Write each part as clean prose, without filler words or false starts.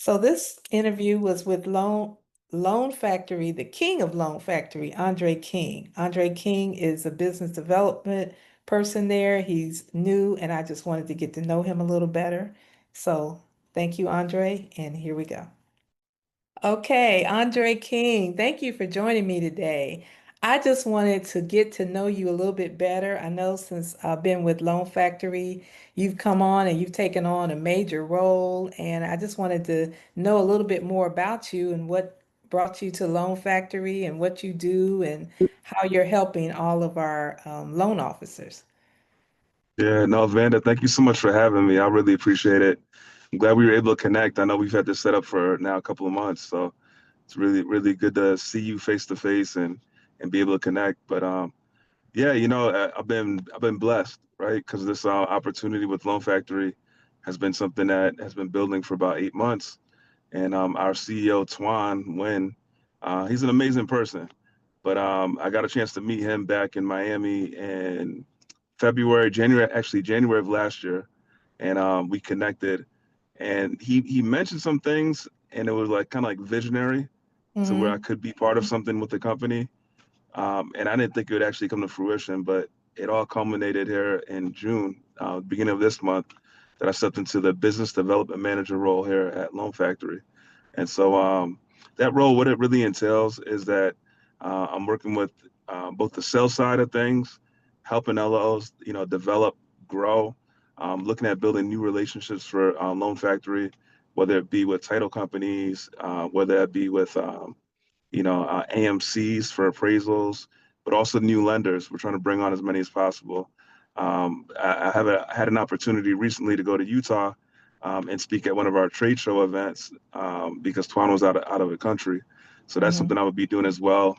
So this interview was with Loan Factory, the king of Loan Factory, Andre King. Andre King is a business development person there. He's new, and I just wanted to get to know him a little better. So thank you, Andre, and here we go. Okay, Andre King, thank you for joining me today. I just wanted to get to know you a little bit better. I know since I've been with Loan Factory, you've come on and you've taken on a major role, and I just wanted to know a little bit more about you and what brought you to Loan Factory and what you do and how you're helping all of our loan officers. Yeah, no, Vanda, thank you so much for having me. I really appreciate it. I'm glad we were able to connect. I know we've had this set up for now a couple of months, so it's really good to see you face to face and be able to connect. But yeah, I've been blessed, right? Because this opportunity with Loan Factory has been something that has been building for about 8 months, and our CEO Twan Nguyen, he's an amazing person. But I got a chance to meet him back in Miami in January of last year, and we connected. And he mentioned some things, and it was like kind of like visionary to where I Mm-hmm. could be part of something with the company. And I didn't think it would actually come to fruition, but it all culminated here in June, beginning of this month, that I stepped into the business development manager role here at Loan Factory. And so that role, what it really entails is that I'm working with both the sales side of things, helping LOs, develop, grow, looking at building new relationships for Loan Factory, whether it be with title companies, whether it be with AMCs for appraisals, but also new lenders. We're trying to bring on as many as possible. I had an opportunity recently to go to Utah and speak at one of our trade show events because Tuan was out of the country. So that's Mm-hmm. something I would be doing as well.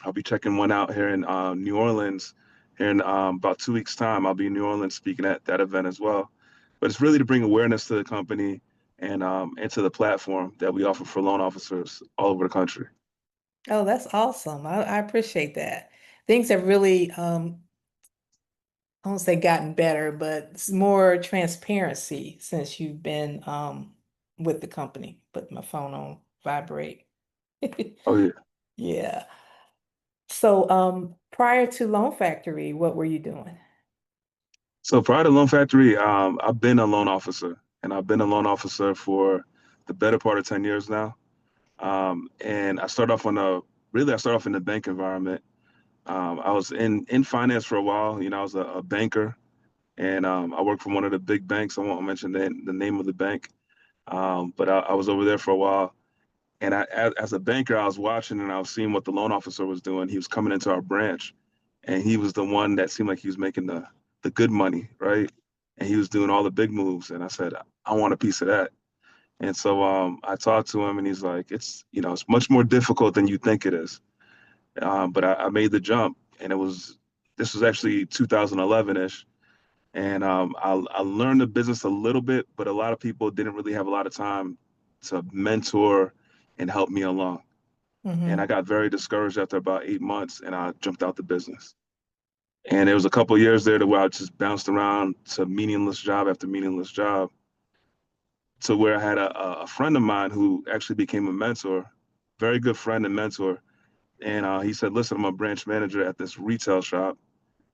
I'll be checking one out here in New Orleans here in about 2 weeks' time. I'll be in New Orleans speaking at that event as well. But it's really to bring awareness to the company and to the platform that we offer for loan officers all over the country. Oh, that's awesome. I appreciate that. Things have really I won't say gotten better, but it's more transparency since you've been with the company. Put my phone on vibrate. Oh yeah. Yeah. So prior to Loan Factory, what were you doing? So prior to Loan Factory, I've been a loan officer, and I've been a loan officer for the better part of 10 years now. And I started off in the bank environment. I was in finance for a while. I was a banker, and I worked for one of the big banks. I won't mention the name of the bank, but I was over there for a while. And as a banker, I was watching and I was seeing what the loan officer was doing. He was coming into our branch, and he was the one that seemed like he was making the good money, right? And he was doing all the big moves. And I said, I want a piece of that. And so I talked to him, and he's like, it's much more difficult than you think it is. But I made the jump, and this was actually 2011-ish. And I learned the business a little bit, but a lot of people didn't really have a lot of time to mentor and help me along. And I Hmm. got very discouraged after about 8 months, and I jumped out the business. And there was a couple of years there to where I just bounced around to meaningless job after meaningless job, to where I had a friend of mine who actually became a mentor, very good friend and mentor. And he said, "Listen, I'm a branch manager at this retail shop,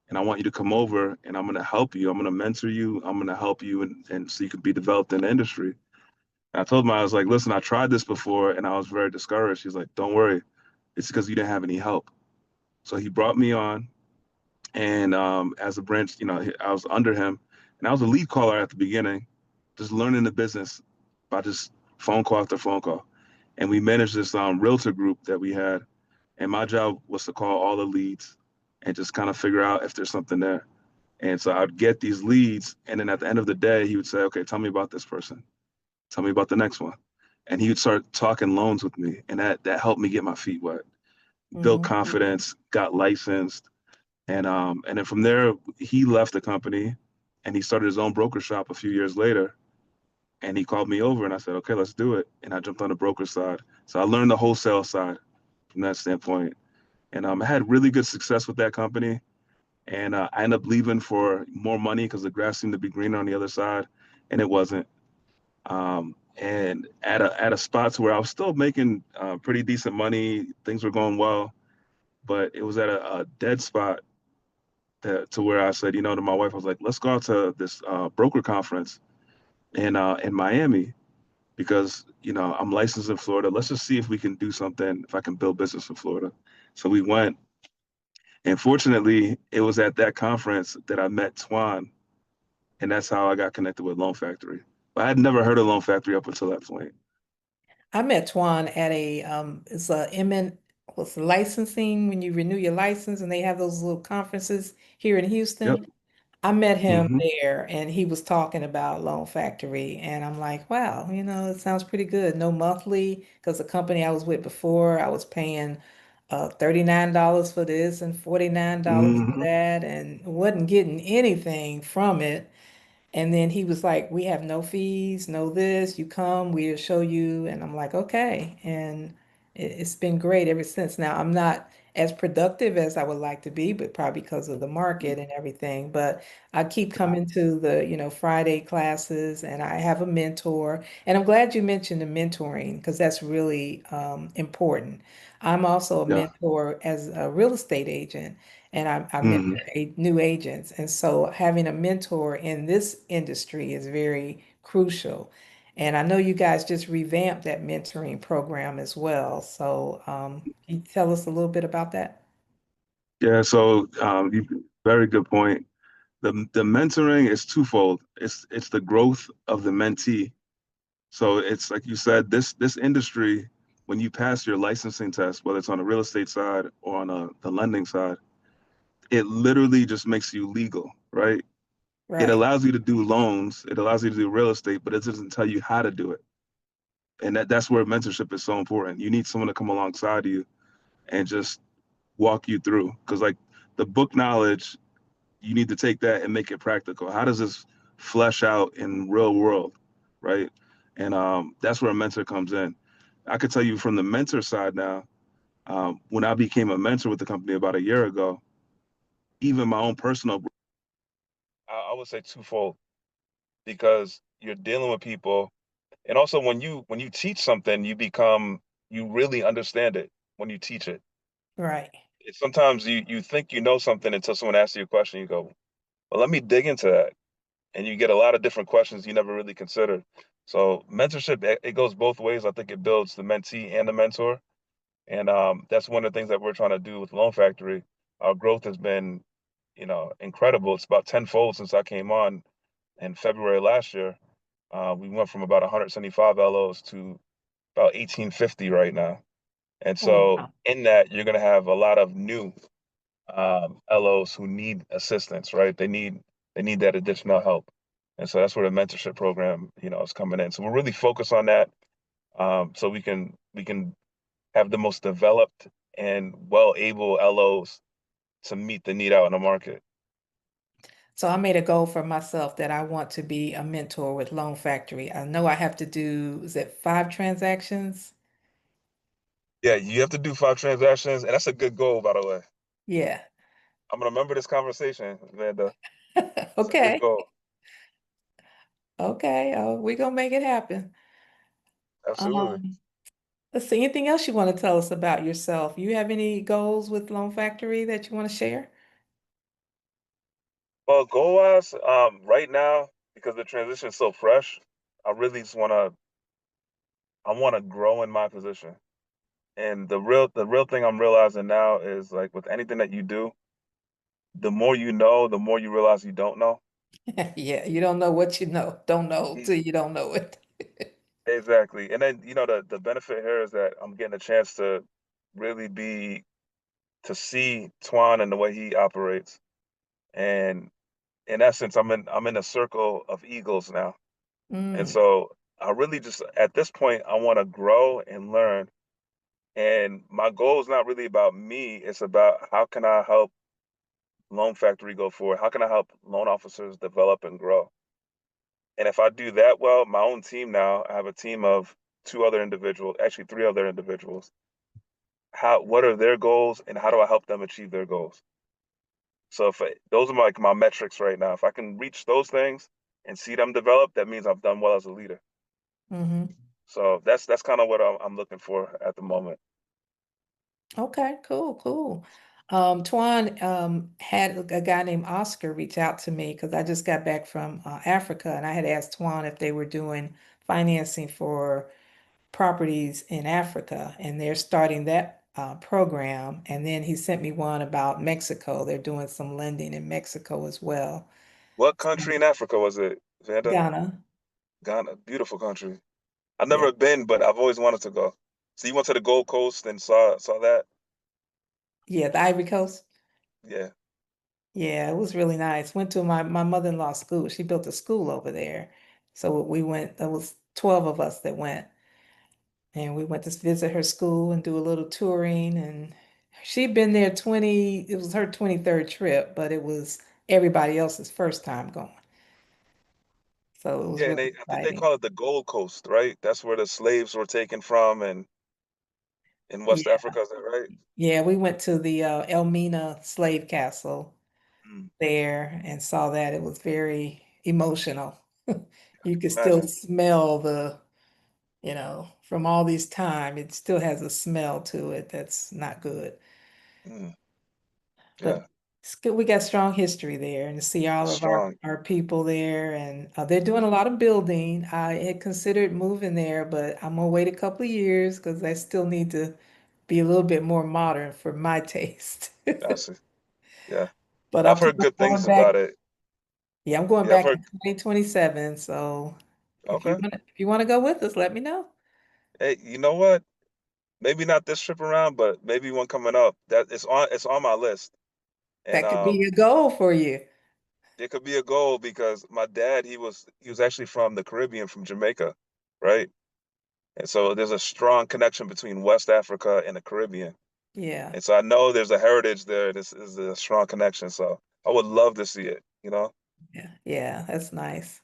and I want you to come over, and I'm going to help you. I'm going to mentor you. I'm going to help you, and so you can be developed in the industry." And I told him, I was like, "Listen, I tried this before, and I was very discouraged." He's like, "Don't worry, it's because you didn't have any help." So he brought me on, and as a branch, I was under him, and I was a lead caller at the beginning, just learning the business by just phone call after phone call. And we managed this realtor group that we had, and my job was to call all the leads and just kind of figure out if there's something there. And so I'd get these leads, and then at the end of the day, he would say, "Okay, tell me about this person. Tell me about the next one." And he would start talking loans with me, and that helped me get my feet wet, built Hmm. confidence, got licensed, and then from there, he left the company, and he started his own broker shop a few years later. And he called me over, and I said, "Okay, let's do it." And I jumped on the broker side, so I learned the wholesale side from that standpoint, and I had really good success with that company. And I ended up leaving for more money because the grass seemed to be greener on the other side, and it wasn't. and at a spot to where I was still making pretty decent money. Things were going well, but it was at a dead spot to where I said, to my wife, I was like, let's go out to this broker conference in Miami because I'm licensed in Florida. Let's just see if we can do something, if I can build business in Florida. So we went, and fortunately, it was at that conference that I met Twan, and that's how I got connected with Loan Factory. But I had never heard of Loan Factory up until that point. I met Twan at it's a MN, what's the licensing when you renew your license and they have those little conferences here in Yep. Houston. I met him Hmm. there and he was talking about Loan Factory. And I'm like, wow, it sounds pretty good. No monthly, because the company I was with before, I was paying $39 for this and $49 for Hmm. that and wasn't getting anything from it. And then he was like, we have no fees, no this, you come, we'll show you. And I'm like, okay. And it's been great ever since. Now, I'm not as productive as I would like to be, but probably because of the market and everything. But I keep coming to the, Friday classes and I have a mentor. And I'm glad you mentioned the mentoring because that's really important. I'm also a Yeah. mentor as a real estate agent and I Hmm. mentor new agents. And so having a mentor in this industry is very crucial. And I know you guys just revamped that mentoring program as well. So can you tell us a little bit about that? Yeah. So, very good point. The mentoring is twofold. It's the growth of the mentee. So it's like you said, this industry, when you pass your licensing test, whether it's on the real estate side or on the lending side, it literally just makes you legal, right? It Right. allows you to do loans, it allows you to do real estate, but it doesn't tell you how to do it. And that's where mentorship is so important. You need someone to come alongside you and just walk you through. Because like the book knowledge, you need to take that and make it practical. How does this flesh out in real world, right? And that's where a mentor comes in. I could tell you from the mentor side now, when I became a mentor with the company about a year ago, even my own personal, I would say twofold because you're dealing with people, and also when you teach something, you really understand it when you teach it. Right. Sometimes you think you know something until someone asks you a question. You go, well, let me dig into that, and you get a lot of different questions you never really considered. So mentorship, it goes both ways. I think it builds the mentee and the mentor, and that's one of the things that we're trying to do with Loan Factory. Our growth has been, incredible. It's about tenfold since I came on in February last year. We went from about 175 LOs to about 1850 right now. And Oh, so wow. in that, you're going to have a lot of new LOs who need assistance, right? They need that additional help. And so that's where the mentorship program, is coming in. So we're really focused on that, so we can have the most developed and well-able LOs to meet the need out in the market. So I made a goal for myself that I want to be a mentor with Loan Factory. I know I have to do, is it 5 transactions? Yeah, you have to do 5 transactions, and that's a good goal, by the way. Yeah. I'm gonna remember this conversation, Vanda. It's a good Okay. goal. Okay. Oh, we're gonna make it happen. Absolutely. Um, let's see, anything else you want to tell us about yourself? You have any goals with Loan Factory that you want to share? Well, goal wise, right now, because the transition is so fresh, I really just I wanna grow in my position. And the real thing I'm realizing now is like with anything that you do, the more you know, the more you realize you don't know. Yeah, you don't know what you know. Don't know E- till you don't know it. Exactly. And then, the benefit here is that I'm getting a chance to really to see Twan and the way he operates. And in essence, I'm in a circle of eagles now. And Mm. so I really just at this point I want to grow and learn. And my goal is not really about me, it's about how can I help Loan Factory go forward? How can I help loan officers develop and grow? And if I do that well, my own team now, I have a team of two other individuals, actually three other individuals. What are their goals and how do I help them achieve their goals? So those are like my metrics right now. If I can reach those things and see them develop, that means I've done well as a leader. Mm-hmm. So that's kind of what I'm looking for at the moment. Okay, cool, cool. Twan had a guy named Oscar reach out to me because I just got back from Africa, and I had asked Twan if they were doing financing for properties in Africa, and they're starting that program. And then he sent me one about Mexico. They're doing some lending in Mexico as well. What country in Africa was it, Vanda? Ghana. Ghana, beautiful country. I've Yeah. never been, but I've always wanted to go. So you went to the Gold Coast and saw that? Yeah, the Ivory Coast. Yeah. Yeah, it was really nice. Went to my mother-in-law's school. She built a school over there. So we went, there was 12 of us that went. And we went to visit her school and do a little touring. And she'd been there 20, it was her 23rd trip, but it was everybody else's first time going. So it was Yeah, and really I think they exciting. call it the Gold Coast, right? That's where the slaves were taken from and in West Yeah. Africa, is that right? Yeah, we went to the Elmina slave castle Mm, there and saw that. It was very emotional. You could still imagine. smell from all this time, it still has a smell to it that's not good. Mm, But yeah, it's good. We got strong history there, and to see all it's of our, strong. our people there, and they're doing a Mm, lot of building. I had considered moving there, but I'm gonna wait a couple of years because I still need to be a little bit more modern for my taste. I see. Yeah. But I've I'm heard planning good on going things back. about it. Yeah, I'm going Yeah, I've back heard. in 2027. So Okay. if you want to go with us, let me know. Hey, you know what? Maybe not this trip around, but maybe one coming up. That it's on my list. And That could be a goal for you. it could be a goal because my dad, he was actually from the Caribbean, from Jamaica, right? And so there's a strong connection between West Africa and the Caribbean. Yeah, And so I know there's a heritage there. This is a strong connection. So I would love to see it, you know? yeah, yeah. That's nice.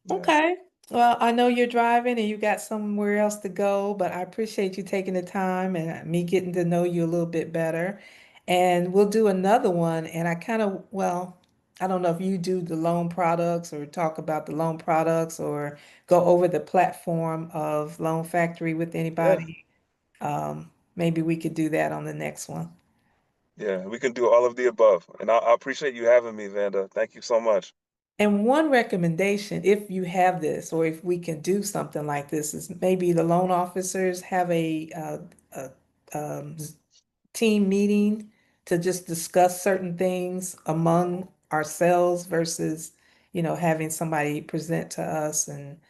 Yeah. Okay. Well, I know you're driving and you got somewhere else to go, but I appreciate you taking the time and me getting to know you a little bit better. And we'll do another one. And I don't know if you do the loan products or talk about the loan products or go over the platform of Loan Factory with Yeah. anybody. Maybe we could do that on the next one. Yeah. We can do all of the above. And I appreciate you having me, Vanda. Thank you so much. And one recommendation, if you have this, or if we can do something like this, is maybe the loan officers have a team meeting to just discuss certain things among ourselves versus, having somebody present to us. And,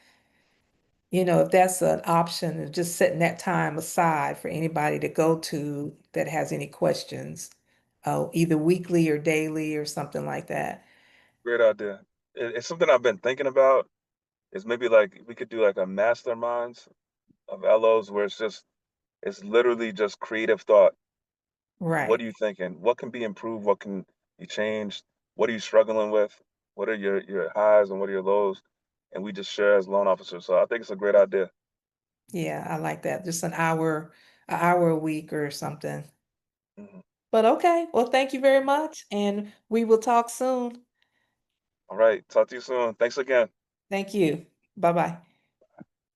if that's an option, of just setting that time aside for anybody to go to that has any questions, either weekly or daily or something like that. Great idea. It's something I've been thinking about is maybe like we could do like a masterminds of LOs where it's literally just creative thought. What Right. are you thinking? What can be improved? What can be changed? What are you struggling with? What are your highs and what are your lows? And we just share as loan officers. So I think it's a great idea. Yeah, I like that. Just an hour a week or something. Mhm. But okay, well, thank you very much, and we will talk soon. All right. Talk to you soon. Thanks again. Thank you. Bye-bye.